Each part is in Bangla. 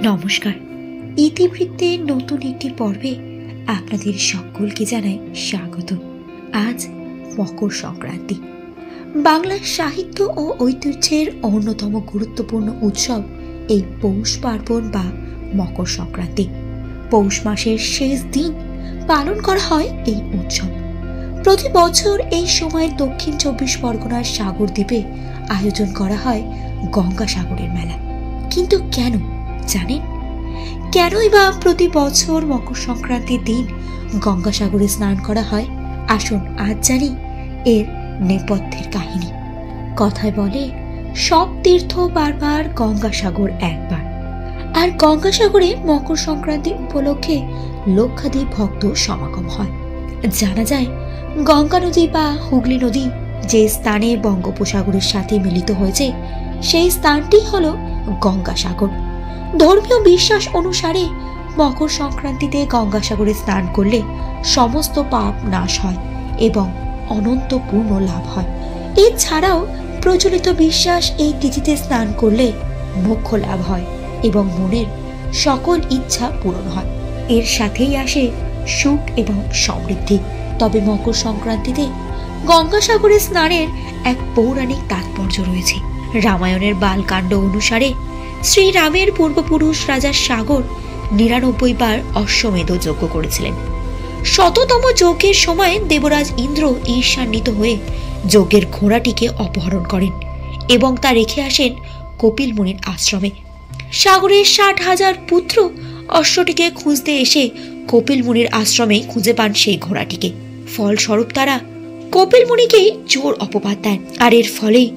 নমস্কার। ইতিবৃত্তের নতুন একটি পর্বে আপনাদের সকলকে জানাই স্বাগত। আজ মকর সংক্রান্তি। বাংলার সাহিত্য ও ঐতিহ্যের অন্যতম গুরুত্বপূর্ণ উৎসব এই পৌষ পার্বণ বা মকর সংক্রান্তি। পৌষ মাসের শেষ দিন পালন করা হয় এই উৎসব। প্রতি বছর এই সময় দক্ষিণ 24 পরগনার সাগর দ্বীপে আয়োজন করা হয় গঙ্গাসাগরের মেলা। কিন্তু কেন জানেন? কেনই বা প্রতি বছর মকর সংক্রান্তির দিন গঙ্গাসাগরে স্নান করা হয়? আসুন আজ জানি এর নেপথ্যের কাহিনী। কথায় বলে, সব তীর্থ বারবার, গঙ্গাসাগর একবার। আর গঙ্গাসাগরে মকর সংক্রান্তি উপলক্ষে লক্ষাধিক ভক্ত সমাগম হয়। জানা যায়, গঙ্গা নদী বা হুগলি নদী যে স্থানে বঙ্গোপসাগরের সাথে মিলিত হয়েছে, সেই স্থানটি হল গঙ্গাসাগর। ধর্মীয় বিশ্বাস অনুসারে মকর সংক্রান্তিতে গঙ্গাসাগরে স্নান করলে সমস্ত পাপ নাশ হয় এবং অনন্ত পূর্ণ লাভ হয়। এছাড়াও প্রচলিত বিশ্বাস, এই তিথিতে স্নান করলে মোক্ষ লাভ হয় এবং মনের সকল ইচ্ছা পূরণ হয়। এর সাথেই আসে সুখ এবং সমৃদ্ধি। তবে মকর সংক্রান্তিতে গঙ্গাসাগরে স্নানের এক পৌরাণিক তাৎপর্য রয়েছে। রামায়ণের বালকাণ্ড অনুসারে শ্রীরামের পূর্বপুরুষ রাজা সাগর 99 বার অশ্বমেধ যজ্ঞ করেছিলেন। 100তম যজ্ঞের সময় দেবরাজ ইন্দ্র ঈর্ষান্বিত হয়ে যজ্ঞের ঘোড়াটিকে অপহরণ করেন এবং তা রেখে আসেন কপিল মুনির আশ্রমে। সাগরের 60,000 পুত্র অশ্বটিকে খুঁজতে এসে কপিল মুনির আশ্রমে খুঁজে পান সেই ঘোড়াটিকে। ফলস্বরূপ তারা কপিল মুনিকেই জোর অপবাদ দেন, আর এর ফলেই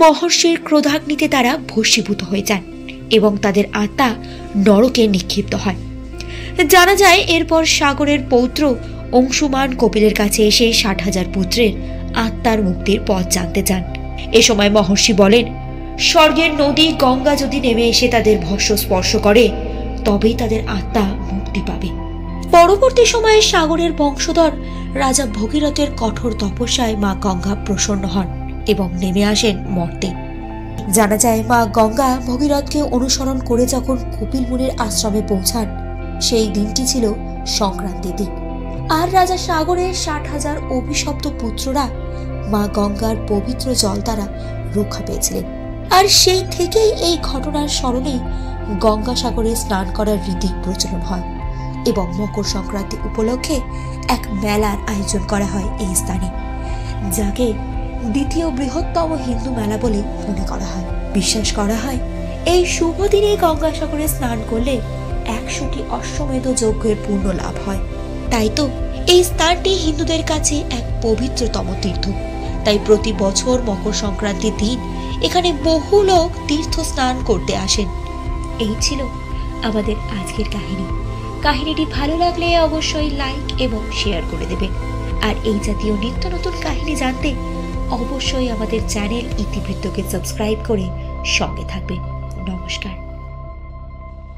মহর্ষির ক্রোধাগ্নিতে তারা ভস্মীভূত হয়ে যান এবং তাদের আত্মা নরকে নিক্ষিপ্ত হয়। জানা যায়, এরপর সাগরের পৌত্র অংশুমান কপিলের কাছে এসে 60,000 পুত্রের আত্মার মুক্তির পথ জানতে চান। এ সময় মহর্ষি বলেন, স্বর্গের নদী গঙ্গা যদি নেমে এসে তাদের ভস্ম স্পর্শ করে, তবেই তাদের আত্মা মুক্তি পাবে। পরবর্তী সময়ে সাগরের বংশধর রাজা ভগীরথের কঠোর তপস্যায় মা গঙ্গা প্রসন্ন হন এবং নেমে আসেন মর্তে। জানা যায়, মা গঙ্গা ভগীরথকে অনুসরণ করে যখন কপিল মুনির আশ্রমে পৌঁছান, সেই দিনটি ছিল সংক্রান্তি দিন। আর রাজা সাগরের 60,000 অভিশপ্ত পুত্ররা মা গঙ্গার পবিত্র জল দ্বারা রক্ষা পেয়েছিলেন। আর সেই থেকেই এই ঘটনার স্মরণে গঙ্গাসাগরে স্নান করার রীতি প্রচলন হয় এবং মকর সংক্রান্তি উপলক্ষে এক মেলার আয়োজন করা হয় এই স্থানে, যাকে দ্বিতীয় বৃহত্তম হিন্দু মেলা বলে মনে করা হয়। বিশ্বাস করা হয়, এই শুভ দিনে গঙ্গাসাগরে স্নান করলে 100টি অশ্বমেধ যজ্ঞের পূর্ণ লাভ হয়। তাই তো এই স্থানটি হিন্দুদের কাছে এক পবিত্রতম তীর্থ। তাই প্রতি বছর মকর সংক্রান্তির দিন এখানে বহু লোক তীর্থ স্নান করতে আসেন। এই ছিল আমাদের আজকের কাহিনী। কাহিনীটি ভালো লাগলে অবশ্যই লাইক এবং শেয়ার করে দেবেন। আর এই জাতীয় নিত্য নতুন কাহিনী জানতে অবশ্যই আমাদের চ্যানেল ইতিবৃত্তকে সাবস্ক্রাইব করে সঙ্গে থাকবেন। নমস্কার।